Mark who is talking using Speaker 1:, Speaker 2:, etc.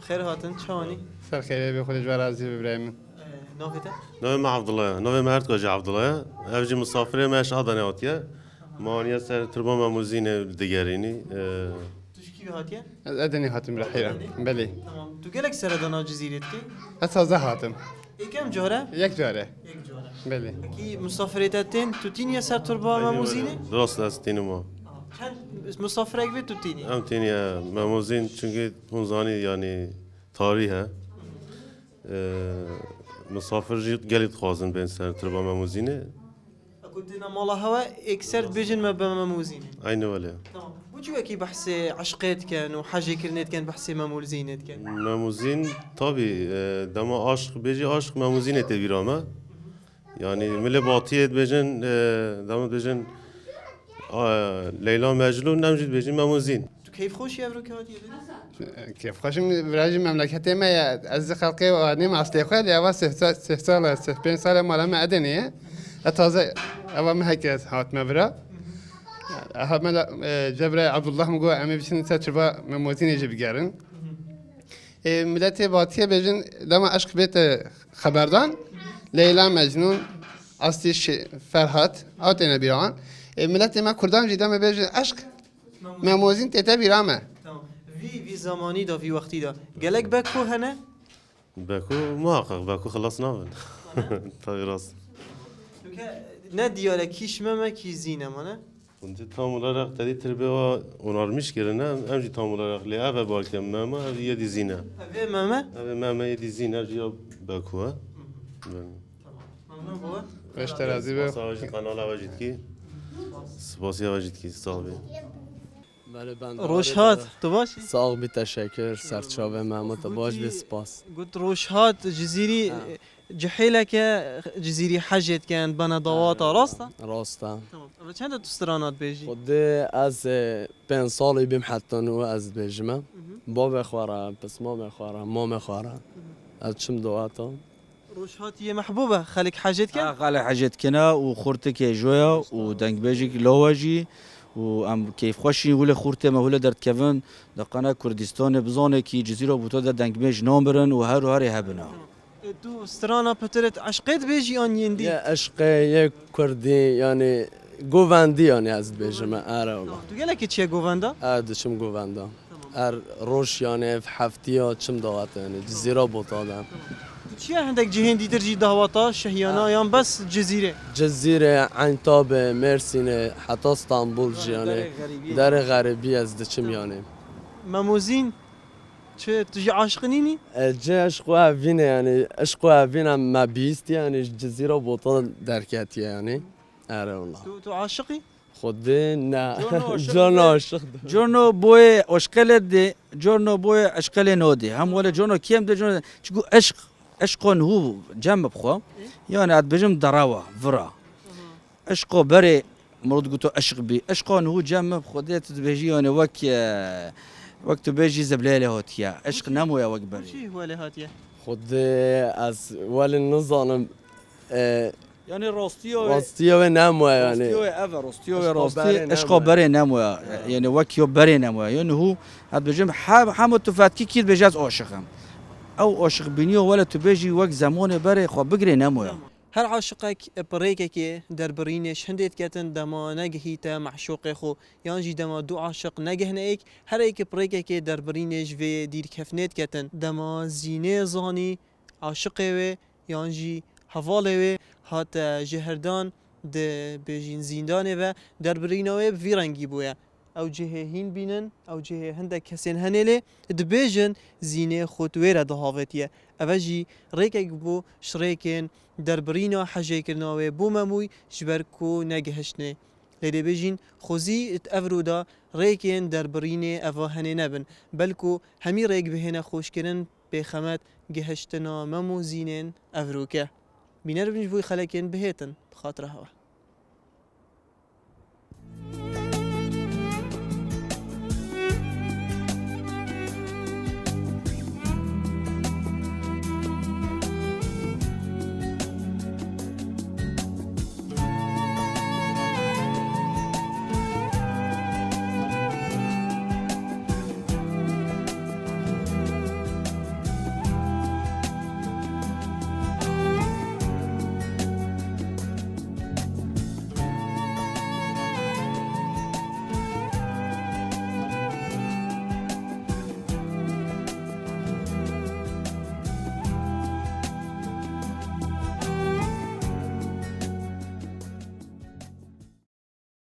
Speaker 1: خير هاتن شلوني؟
Speaker 2: سر خير بخود جوار عزيز إبراهيم
Speaker 1: نوفيته؟
Speaker 3: نوی ما عبدالله نوی مرد کجا عبدالله اوجی مسافره ماش آدانه آتیه مانیا سر تربا مموزین دیگرینی
Speaker 1: تشكي هاتيه؟
Speaker 2: أدني هاتم رحيرة بلي
Speaker 1: تمام تو قالك سردنا جزيرتك؟
Speaker 2: أتازه هاتم
Speaker 1: كم جوره؟
Speaker 2: يك جاره
Speaker 1: یک جوره
Speaker 2: بلي
Speaker 1: کی مسافرتتین تو تینی سر تربا مموزینه؟
Speaker 3: درست است تینو ما
Speaker 1: چند مسافرک به تو تینی؟
Speaker 3: ام تینی مموزین چونکه اون زانی یعنی تاریخه مسافر جیت گلیت خوازن بین سر تربا مموزینه
Speaker 1: قلت لنا مالا هوا اكسر بيجن ما بمموزينه
Speaker 3: aynı öyle.
Speaker 1: تمام وجو اكي بحث عشقات كان وحاجه كرنت كان بحث ممولزينت كان
Speaker 3: Memuzin tabi dema aşk beji aşk memuzin ete bir ama yani mille batiyet bejin dema bejin Leyla Mecnun nemcid bejin memuzin.
Speaker 1: تو كيف خوش يا بروكات يا
Speaker 2: كيف خشم براجي مملكتي ما از خلقي واني مع استيقاظ يا واس سال سبين سال مالا ما أدني أتازه أول ما هيك هات مبرا هم جبر عبد الله مقول عمي بيشن تجربة مموزين يجي بجارن ملتي باتية بيجن لما عشق بيت خبردان ليلى مجنون أصلي فرهات أو تنا بيران ملتي ما كردان جدا ما بيجن عشق مموزين تتا بيرامه
Speaker 1: تمام في زماني دا في وقتي دا قالك بكو هنا
Speaker 3: Beku muhakkak Beku خلصنا من tabi rast.
Speaker 1: ne diyalek kiş meme ki zine mana
Speaker 3: Şimdi tam olarak dedi terbiye onarmış yerine emci tam olarak le eve balkem mema ev yedi zine.
Speaker 1: ve meme
Speaker 3: Ev mema yedi zine ya Beku ha.
Speaker 1: mamnun baba
Speaker 2: باش ترازي به
Speaker 3: Savaşı kanala vacid ki. Spasiya vacid ki sağ ol.
Speaker 4: بله بند
Speaker 1: روشهات تو باشی
Speaker 4: ساق بی تشکر سرچاوه محمد باش بی سپاس
Speaker 1: قلت روشهات جزيري جحيلك جزيري حجت كان بنا ضواطا راستا
Speaker 4: راستا
Speaker 1: تمام اما چند تو استرانات بيجي
Speaker 4: خود از 5 سالی بیم حتی نو از بجمه با بخواره پس ما بخواره ما بخواره از چم دواتا
Speaker 1: روشهات هي محبوبة خليك حاجت كان
Speaker 5: قال حاجت كنا وخورتك جويا ودنگ بيجيك لواجي وام كيف خوشي ولا خورته ما ولا درت كفن دقنا كردستان بزانه كي جزيره بوتا در دنگ بيج نامبرن وهر هاري هبنا
Speaker 1: تو استرانا بترت عشقت بيجي ان يندي
Speaker 4: یه عشق یک کردی یعنی گووندی یعنی از بجمه اره والله
Speaker 1: تو قالك تشي جوفاندا
Speaker 4: ارد چم گووندا ار روش یعنی هفتیا چم دواتا یعنی جزیره بوتا
Speaker 1: تشي عندك جهين دي ترجي دهواتا شهيانا يان بس جزيرة
Speaker 4: جزیره عنتاب مرسین حتی استانبول یعنی در غربی از دچم یعنی
Speaker 1: ماموزين چه تجي عاشقنيني
Speaker 4: جه عشق اوینه یعنی عشق اوینه ما بیست یعنی جزیره بوتا درکتی یعنی اره والله
Speaker 1: تو عاشقي
Speaker 4: خود نه جان عاشق
Speaker 5: جورنو بوي اشكال دي جورنو بوي اشكال نودي هم ولا جورنو كيم دي جورنو تشكو عشقون هو جنب بخو يعني عاد بجم دراوه فرا عشقو بري مرود قلتو عشق بي عشقون هو جنب خودت بيجي يعني وقت بيجي زبلاله هوتيا عشق نمو يا وقبري
Speaker 1: شي هو لهاتيه
Speaker 4: خود از ولی نظانم
Speaker 5: يعني روستيو
Speaker 4: راستیه و نمو یعنی
Speaker 5: روستيو ايفر روستيو
Speaker 4: عشقو
Speaker 5: روستي
Speaker 4: بري
Speaker 5: عشقو
Speaker 4: نمو.
Speaker 5: بري نمو يعني وكيو بري نمو يعني هو عاد بجم حمد تفاتكي كي بجاز عاشقم او عاشق بينيو ولا تبيجي وقت زمان بري خو بقري نمو
Speaker 1: هر عاشقك بريكك دربرينش هنديت كاتن دما نجهيتا معشوق خو يانجي دما دو عاشق نجهنيك هر ايك بريكك دربرينش في دير كفنيت كاتن دما زينه زاني عاشقه و يانجي حواله و هات جهردان د بجين زیندانه و دربرینه و ویرنگی بویا او جهه هین بینن او جهه هنده کسین هنیله دبیجن زینه خودویره دهاوتیه اوجی ریکک بو شریکن دربرینا حجه کرناوه بو مموی جبرکو نگهشنه لیده بیجین خوزی ات افرودا ریکن دربرینه اوه هنه نبن بلکو همی ریک بهنه خوش کرن بخمت گهشتنا ممو زینن افروکه بینر بنج بوی خلکن بهتن بخاطر هوا